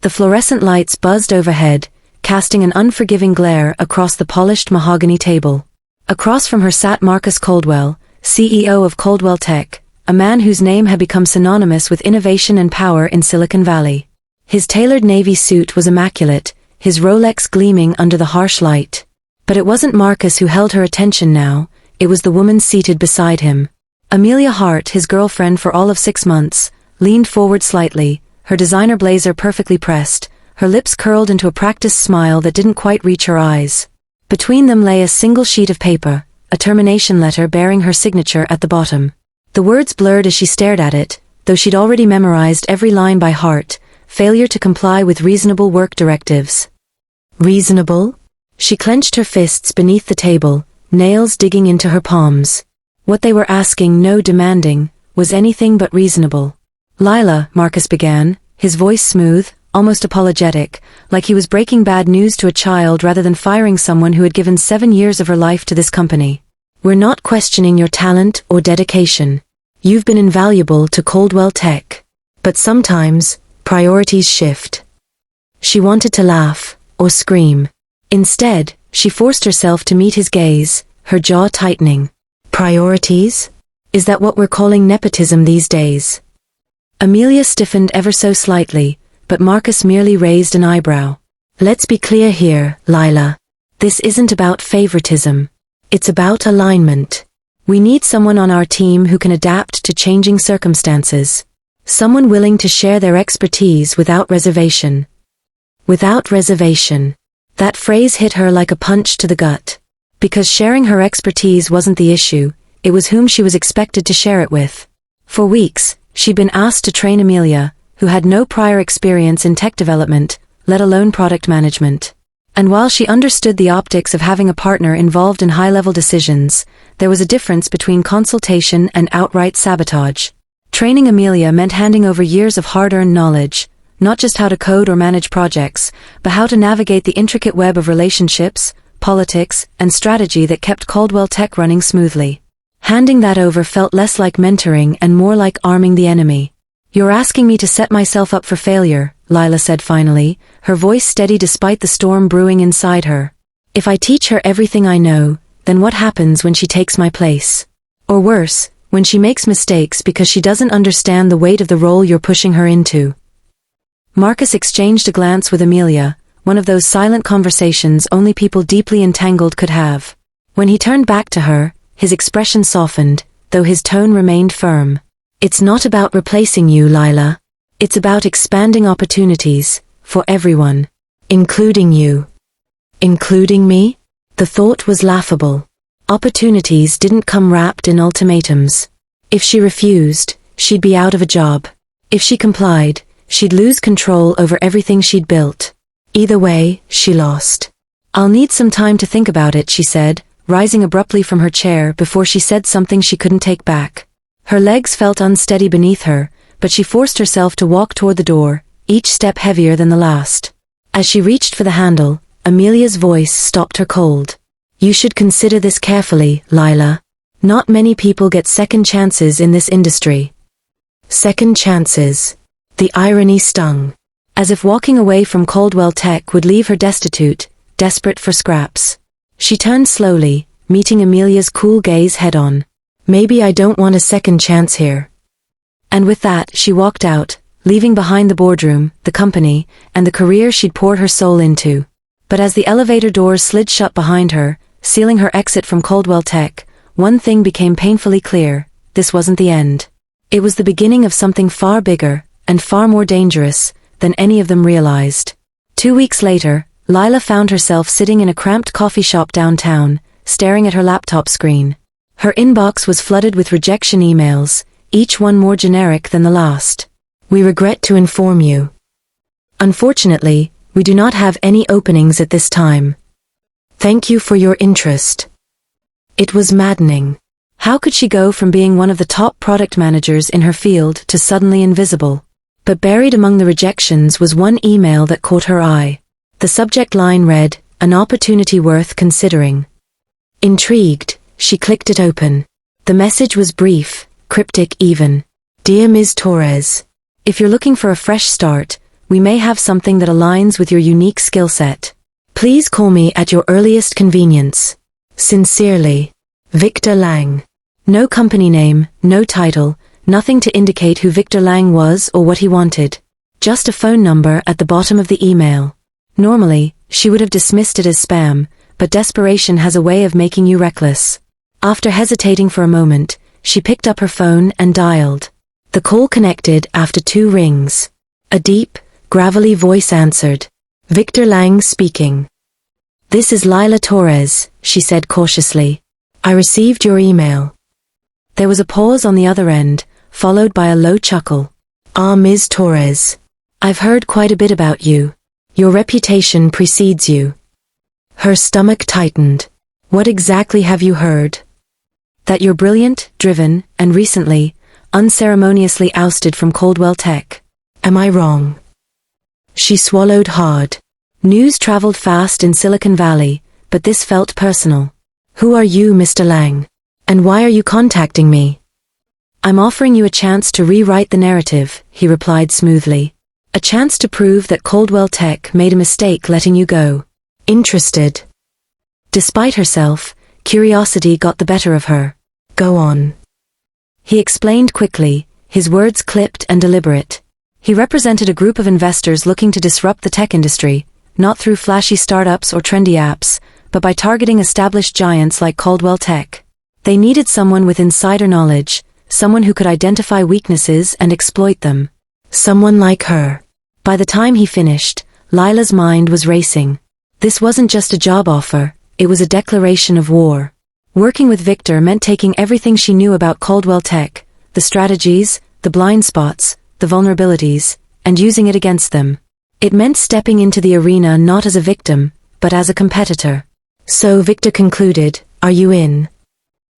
The fluorescent lights buzzed overhead, casting an unforgiving glare across the polished mahogany table. Across from her sat Marcus Coldwell, CEO of Coldwell Tech, a man whose name had become synonymous with innovation and power in Silicon Valley. His tailored navy suit was immaculate, his Rolex gleaming under the harsh light. But it wasn't Marcus who held her attention now, it was the woman seated beside him. Amelia Hart, his girlfriend for all of 6 months, leaned forward slightly, her designer blazer perfectly pressed, her lips curled into a practiced smile that didn't quite reach her eyes. Between them lay a single sheet of paper, a termination letter bearing her signature at the bottom. The words blurred as she stared at it, though she'd already memorized every line by heart: failure to comply with reasonable work directives. Reasonable? She clenched her fists beneath the table, nails digging into her palms. What they were asking, no demanding, was anything but reasonable. Lila, Marcus began, his voice smooth, almost apologetic, like he was breaking bad news to a child rather than firing someone who had given 7 years of her life to this company. We're not questioning your talent or dedication. You've been invaluable to Coldwell Tech. But sometimes, priorities shift. She wanted to laugh, or scream. Instead, she forced herself to meet his gaze, her jaw tightening. Priorities? Is that what we're calling nepotism these days? Amelia stiffened ever so slightly, but Marcus merely raised an eyebrow. Let's be clear here, Lila. This isn't about favoritism. It's about alignment. We need someone on our team who can adapt to changing circumstances. Someone willing to share their expertise without reservation. Without reservation. That phrase hit her like a punch to the gut. Because sharing her expertise wasn't the issue, it was whom she was expected to share it with. For weeks, she'd been asked to train Amelia, who had no prior experience in tech development, let alone product management. And while she understood the optics of having a partner involved in high-level decisions, there was a difference between consultation and outright sabotage. Training Amelia meant handing over years of hard-earned knowledge, not just how to code or manage projects, but how to navigate the intricate web of relationships, politics, and strategy that kept Coldwell Tech running smoothly. Handing that over felt less like mentoring and more like arming the enemy. You're asking me to set myself up for failure, Lila said finally, her voice steady despite the storm brewing inside her. If I teach her everything I know, then what happens when she takes my place? Or worse, when she makes mistakes because she doesn't understand the weight of the role you're pushing her into? Marcus exchanged a glance with Amelia, one of those silent conversations only people deeply entangled could have. When he turned back to her, his expression softened, though his tone remained firm. It's not about replacing you, Lila. It's about expanding opportunities, for everyone. Including you. Including me? The thought was laughable. Opportunities didn't come wrapped in ultimatums. If she refused, she'd be out of a job. If she complied, she'd lose control over everything she'd built. Either way, she lost. I'll need some time to think about it, she said, rising abruptly from her chair before she said something she couldn't take back. Her legs felt unsteady beneath her, but she forced herself to walk toward the door, each step heavier than the last. As she reached for the handle, Amelia's voice stopped her cold. You should consider this carefully, Lila. Not many people get second chances in this industry. Second chances. The irony stung. As if walking away from Coldwell Tech would leave her destitute, desperate for scraps. She turned slowly, meeting Amelia's cool gaze head-on. Maybe I don't want a second chance here. And with that, she walked out, leaving behind the boardroom, the company, and the career she'd poured her soul into. But as the elevator doors slid shut behind her, sealing her exit from Coldwell Tech, one thing became painfully clear: this wasn't the end. It was the beginning of something far bigger, and far more dangerous, than any of them realized. 2 weeks later, Lila found herself sitting in a cramped coffee shop downtown, staring at her laptop screen. Her inbox was flooded with rejection emails, each one more generic than the last. We regret to inform you. Unfortunately, we do not have any openings at this time. Thank you for your interest. It was maddening. How could she go from being one of the top product managers in her field to suddenly invisible? But buried among the rejections was one email that caught her eye. The subject line read, "An opportunity worth considering." Intrigued, she clicked it open. The message was brief, cryptic even. Dear Ms. Torres, if you're looking for a fresh start, we may have something that aligns with your unique skill set. Please call me at your earliest convenience. Sincerely, Victor Lang. No company name, no title, nothing to indicate who Victor Lang was or what he wanted. Just a phone number at the bottom of the email. Normally, she would have dismissed it as spam, but desperation has a way of making you reckless. After hesitating for a moment, she picked up her phone and dialed. The call connected after 2 rings. A deep, gravelly voice answered. Victor Lang speaking. This is Lila Torres, she said cautiously. I received your email. There was a pause on the other end, followed by a low chuckle. Ah, Ms. Torres. I've heard quite a bit about you. Your reputation precedes you. Her stomach tightened. What exactly have you heard? That you're brilliant, driven, and recently, unceremoniously ousted from Coldwell Tech. Am I wrong? She swallowed hard. News traveled fast in Silicon Valley, but this felt personal. Who are you, Mr. Lang? And why are you contacting me? I'm offering you a chance to rewrite the narrative, he replied smoothly. A chance to prove that Coldwell Tech made a mistake letting you go. Interested. Despite herself, curiosity got the better of her. Go on. He explained quickly, his words clipped and deliberate. He represented a group of investors looking to disrupt the tech industry, not through flashy startups or trendy apps, but by targeting established giants like Coldwell Tech. They needed someone with insider knowledge, someone who could identify weaknesses and exploit them. Someone like her. By the time he finished, Lila's mind was racing. This wasn't just a job offer, it was a declaration of war. Working with Victor meant taking everything she knew about Coldwell Tech, the strategies, the blind spots, the vulnerabilities, and using it against them. It meant stepping into the arena not as a victim, but as a competitor. So Victor concluded, are you in?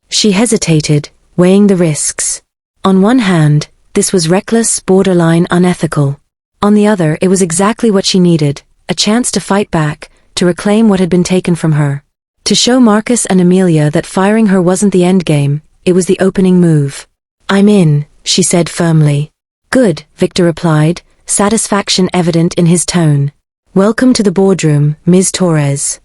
She hesitated, weighing the risks. On one hand, this was reckless, borderline unethical. On the other, it was exactly what she needed, a chance to fight back, to reclaim what had been taken from her. To show Marcus and Amelia that firing her wasn't the endgame, it was the opening move. I'm in, she said firmly. Good, Victor replied, satisfaction evident in his tone. Welcome to the boardroom, Ms. Torres.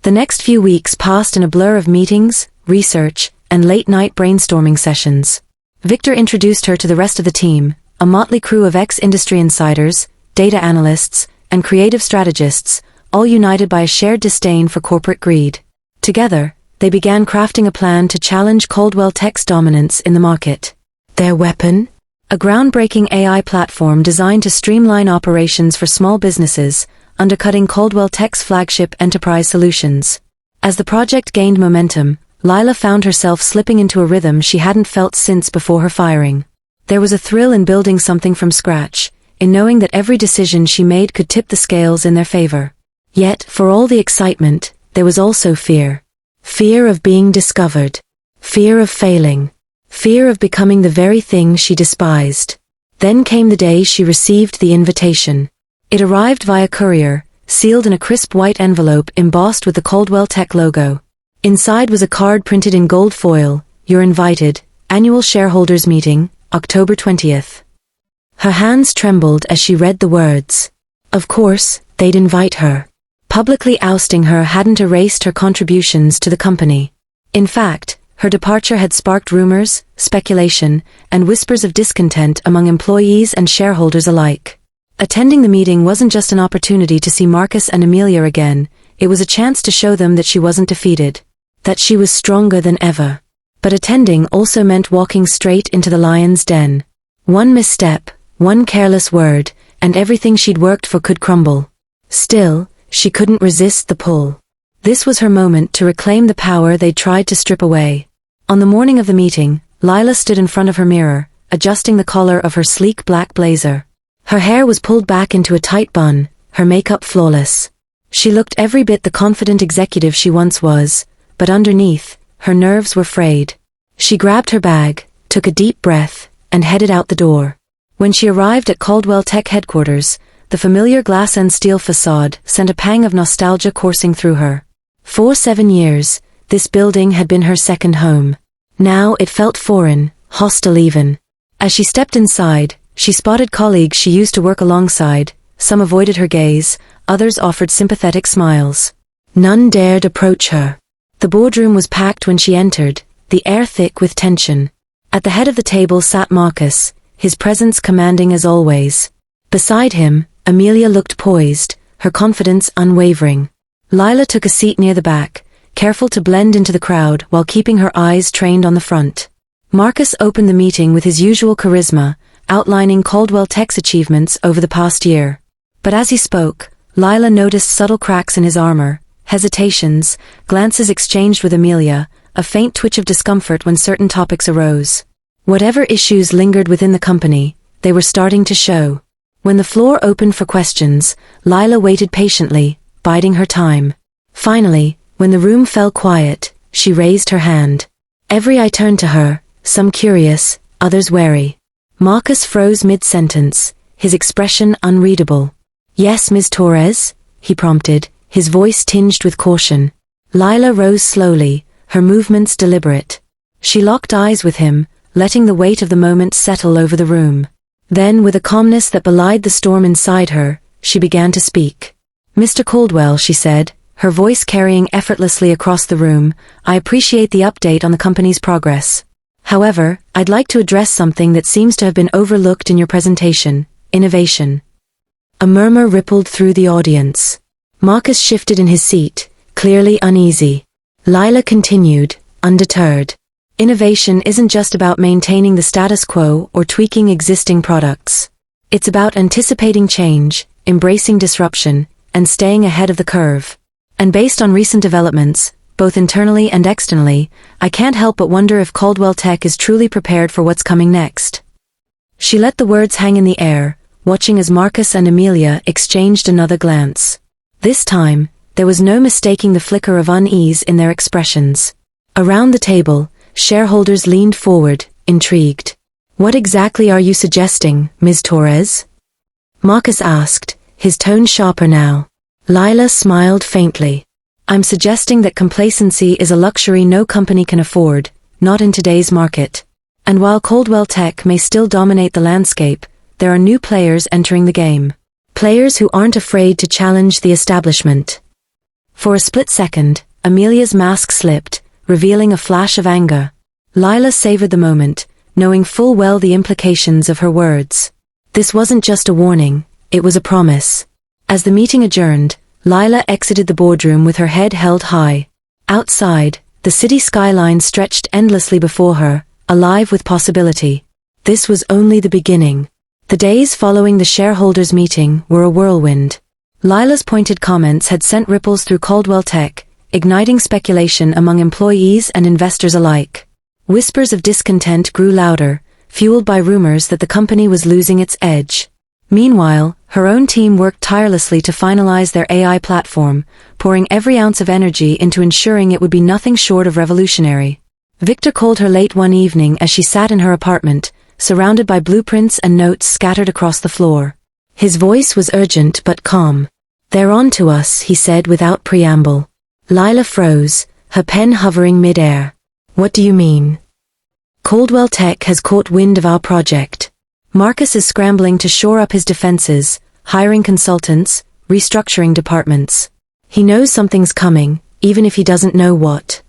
The next few weeks passed in a blur of meetings, research, and late-night brainstorming sessions. Victor introduced her to the rest of the team, a motley crew of ex-industry insiders, data analysts, and creative strategists, all united by a shared disdain for corporate greed. Together, they began crafting a plan to challenge Coldwell Tech's dominance in the market. Their weapon? A groundbreaking AI platform designed to streamline operations for small businesses, undercutting Coldwell Tech's flagship enterprise solutions. As the project gained momentum, Lila found herself slipping into a rhythm she hadn't felt since before her firing. There was a thrill in building something from scratch, in knowing that every decision she made could tip the scales in their favor. Yet, for all the excitement, there was also fear. Fear of being discovered. Fear of failing. Fear of becoming the very thing she despised. Then came the day she received the invitation. It arrived via courier, sealed in a crisp white envelope embossed with the Coldwell Tech logo. Inside was a card printed in gold foil, "You're invited, annual shareholders meeting, October 20th. Her hands trembled as she read the words. Of course, they'd invite her. Publicly ousting her hadn't erased her contributions to the company. In fact, her departure had sparked rumors, speculation, and whispers of discontent among employees and shareholders alike. Attending the meeting wasn't just an opportunity to see Marcus and Amelia again, it was a chance to show them that she wasn't defeated. That she was stronger than ever. But attending also meant walking straight into the lion's den. One misstep, one careless word, and everything she'd worked for could crumble. Still, she couldn't resist the pull. This was her moment to reclaim the power they'd tried to strip away. On the morning of the meeting, Lila stood in front of her mirror, adjusting the collar of her sleek black blazer. Her hair was pulled back into a tight bun, her makeup flawless. She looked every bit the confident executive she once was, but underneath, her nerves were frayed. She grabbed her bag, took a deep breath, and headed out the door. When she arrived at Coldwell Tech headquarters, the familiar glass and steel facade sent a pang of nostalgia coursing through her. For 7 years, this building had been her second home. Now it felt foreign, hostile even. As she stepped inside, she spotted colleagues she used to work alongside, Some avoided her gaze, others offered sympathetic smiles. None dared approach her. The boardroom was packed when she entered, the air thick with tension. At the head of the table sat Marcus, his presence commanding as always. Beside him, Amelia looked poised, her confidence unwavering. Lila took a seat near the back, careful to blend into the crowd while keeping her eyes trained on the front. Marcus opened the meeting with his usual charisma, outlining Caldwell Tech's achievements over the past year. But as he spoke, Lila noticed subtle cracks in his armor, hesitations, glances exchanged with Amelia, a faint twitch of discomfort when certain topics arose. Whatever issues lingered within the company, they were starting to show. When the floor opened for questions, Lila waited patiently, biding her time. Finally, when the room fell quiet, she raised her hand. Every eye turned to her, some curious, others wary. Marcus froze mid-sentence, his expression unreadable. "Yes, Ms. Torres," he prompted, his voice tinged with caution. Lila rose slowly, her movements deliberate. She locked eyes with him, letting the weight of the moment settle over the room. Then, with a calmness that belied the storm inside her, she began to speak. "Mr. Caldwell," she said, her voice carrying effortlessly across the room, "I appreciate the update on the company's progress. However, I'd like to address something that seems to have been overlooked in your presentation: innovation." A murmur rippled through the audience. Marcus shifted in his seat, clearly uneasy. Lila continued, undeterred. "Innovation isn't just about maintaining the status quo or tweaking existing products. It's about anticipating change, embracing disruption, and staying ahead of the curve. And based on recent developments, both internally and externally, I can't help but wonder if Caldwell Tech is truly prepared for what's coming next." She let the words hang in the air, watching as Marcus and Amelia exchanged another glance. This time, there was no mistaking the flicker of unease in their expressions. Around the table, shareholders leaned forward, intrigued. "What exactly are you suggesting, Ms. Torres?" Marcus asked, his tone sharper now. Lila smiled faintly. "I'm suggesting that complacency is a luxury no company can afford, not in today's market. And while Caldwell Tech may still dominate the landscape, there are new players entering the game. Players who aren't afraid to challenge the establishment." For a split second, Amelia's mask slipped, revealing a flash of anger. Lila savored the moment, knowing full well the implications of her words. This wasn't just a warning, it was a promise. As the meeting adjourned, Lila exited the boardroom with her head held high. Outside, the city skyline stretched endlessly before her, alive with possibility. This was only the beginning. The days following the shareholders' meeting were a whirlwind. Lila's pointed comments had sent ripples through Caldwell Tech, igniting speculation among employees and investors alike. Whispers of discontent grew louder, fueled by rumors that the company was losing its edge. Meanwhile, her own team worked tirelessly to finalize their AI platform, pouring every ounce of energy into ensuring it would be nothing short of revolutionary. Victor called her late one evening as she sat in her apartment, surrounded by blueprints and notes scattered across the floor. His voice was urgent but calm. "They're on to us," he said without preamble. Lila froze, her pen hovering mid-air. "What do you mean?" "Caldwell Tech has caught wind of our project. Marcus is scrambling to shore up his defenses, hiring consultants, restructuring departments. He knows something's coming, even if he doesn't know what."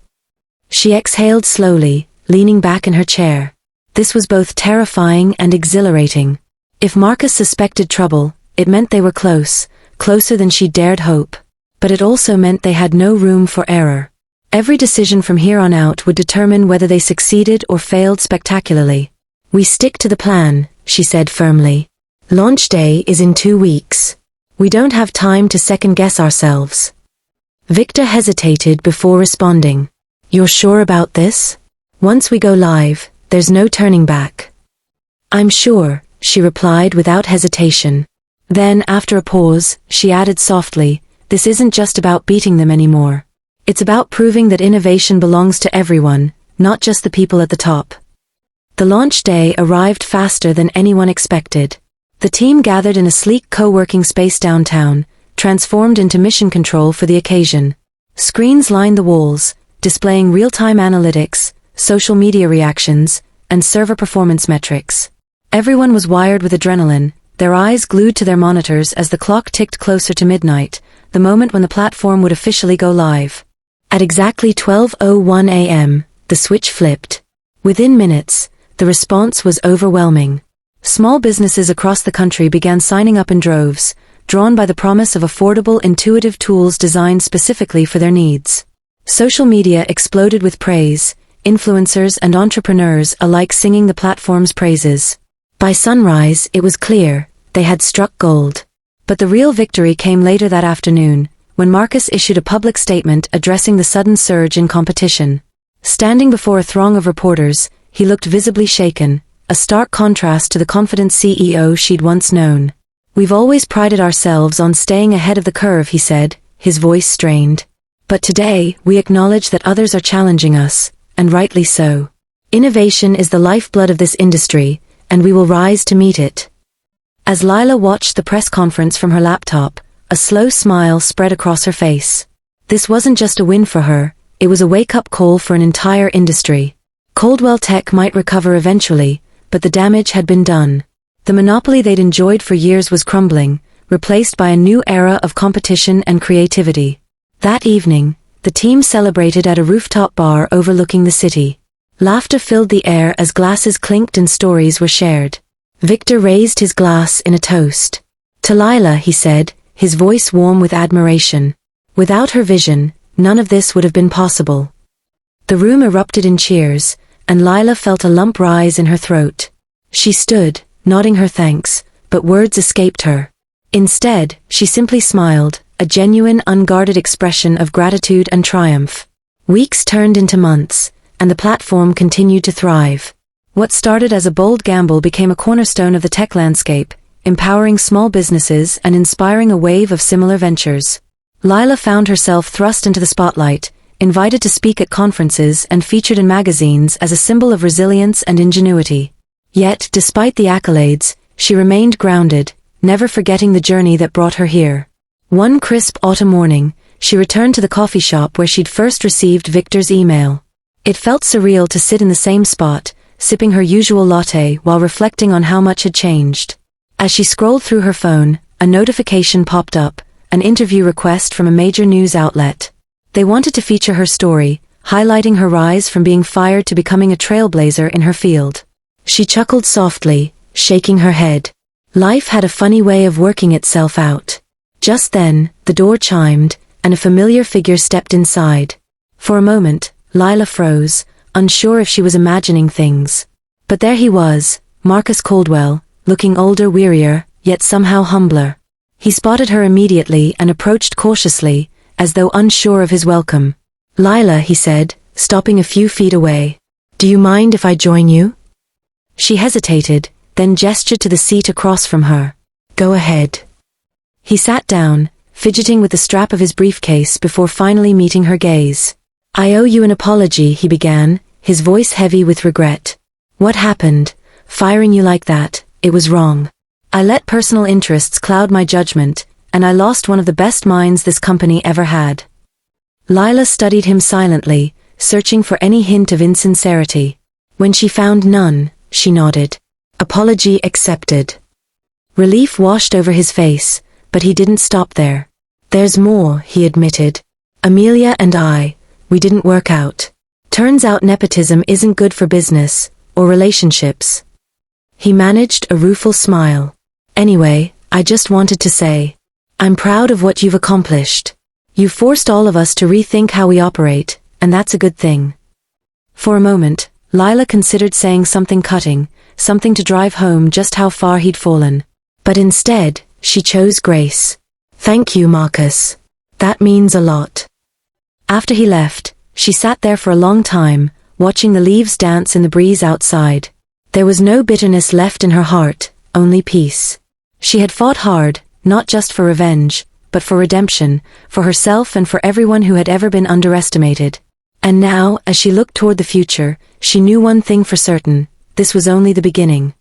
She exhaled slowly, leaning back in her chair. This was both terrifying and exhilarating. If Marcus suspected trouble, it meant they were close, closer than she dared hope. But it also meant they had no room for error. Every decision from here on out would determine whether they succeeded or failed spectacularly. "We stick to the plan," she said firmly. "Launch day is in 2 weeks. We don't have time to second-guess ourselves." Victor hesitated before responding. "You're sure about this? Once we go live, there's no turning back." "I'm sure," she replied without hesitation. Then, after a pause, she added softly, "This isn't just about beating them anymore. It's about proving that innovation belongs to everyone, not just the people at the top." The launch day arrived faster than anyone expected. The team gathered in a sleek co-working space downtown, transformed into mission control for the occasion. Screens lined the walls, displaying real-time analytics, social media reactions, and server performance metrics. Everyone was wired with adrenaline, their eyes glued to their monitors as the clock ticked closer to midnight, the moment when the platform would officially go live. At exactly 12:01 a.m., the switch flipped. Within minutes, the response was overwhelming. Small businesses across the country began signing up in droves, drawn by the promise of affordable, intuitive tools designed specifically for their needs. Social media exploded with praise, influencers and entrepreneurs alike singing the platform's praises. By sunrise, it was clear, they had struck gold. But the real victory came later that afternoon, when Marcus issued a public statement addressing the sudden surge in competition. Standing before a throng of reporters, he looked visibly shaken, a stark contrast to the confident CEO she'd once known. "We've always prided ourselves on staying ahead of the curve," he said, his voice strained. "But today, we acknowledge that others are challenging us, and rightly so. Innovation is the lifeblood of this industry, and we will rise to meet it." As Lila watched the press conference from her laptop, a slow smile spread across her face. This wasn't just a win for her, it was a wake-up call for an entire industry. Coldwell Tech might recover eventually, but the damage had been done. The monopoly they'd enjoyed for years was crumbling, replaced by a new era of competition and creativity. That evening, the team celebrated at a rooftop bar overlooking the city. Laughter filled the air as glasses clinked and stories were shared. Victor raised his glass in a toast. "To Lila," he said, his voice warm with admiration. Without her vision, none of this would have been possible. The room erupted in cheers, and Lila felt a lump rise in her throat. She stood, nodding her thanks, but words escaped her. Instead, she simply smiled, a genuine, unguarded expression of gratitude and triumph. Weeks turned into months, and the platform continued to thrive. What started as a bold gamble became a cornerstone of the tech landscape, empowering small businesses and inspiring a wave of similar ventures. Lila found herself thrust into the spotlight, invited to speak at conferences and featured in magazines as a symbol of resilience and ingenuity. Yet, despite the accolades, she remained grounded, never forgetting the journey that brought her here. One crisp autumn morning, she returned to the coffee shop where she'd first received Victor's email. It felt surreal to sit in the same spot, sipping her usual latte while reflecting on how much had changed. As she scrolled through her phone, a notification popped up, an interview request from a major news outlet. They wanted to feature her story, highlighting her rise from being fired to becoming a trailblazer in her field. She chuckled softly, shaking her head. Life had a funny way of working itself out. Just then, the door chimed, and a familiar figure stepped inside. For a moment, Lila froze, unsure if she was imagining things. But there he was, Marcus Coldwell, looking older, wearier, yet somehow humbler. He spotted her immediately and approached cautiously, as though unsure of his welcome. "Lila," he said, stopping a few feet away. "Do you mind if I join you?" She hesitated, then gestured to the seat across from her. "Go ahead." He sat down, fidgeting with the strap of his briefcase before finally meeting her gaze. "I owe you an apology," he began, his voice heavy with regret. "What happened? Firing you like that, it was wrong. I let personal interests cloud my judgment, and I lost one of the best minds this company ever had." Lila studied him silently, searching for any hint of insincerity. When she found none, she nodded. "Apology accepted." Relief washed over his face, but he didn't stop there. "There's more," he admitted. "Amelia and we didn't work out. Turns out nepotism isn't good for business, or relationships." He managed a rueful smile. "Anyway, I just wanted to say, I'm proud of what you've accomplished. You forced all of us to rethink how we operate, and that's a good thing." For a moment, Lila considered saying something cutting, something to drive home just how far he'd fallen. But instead, she chose grace. "Thank you, Marcus. That means a lot." After he left, she sat there for a long time, watching the leaves dance in the breeze outside. There was no bitterness left in her heart, only peace. She had fought hard, not just for revenge, but for redemption, for herself and for everyone who had ever been underestimated. And now, as she looked toward the future, she knew one thing for certain: this was only the beginning.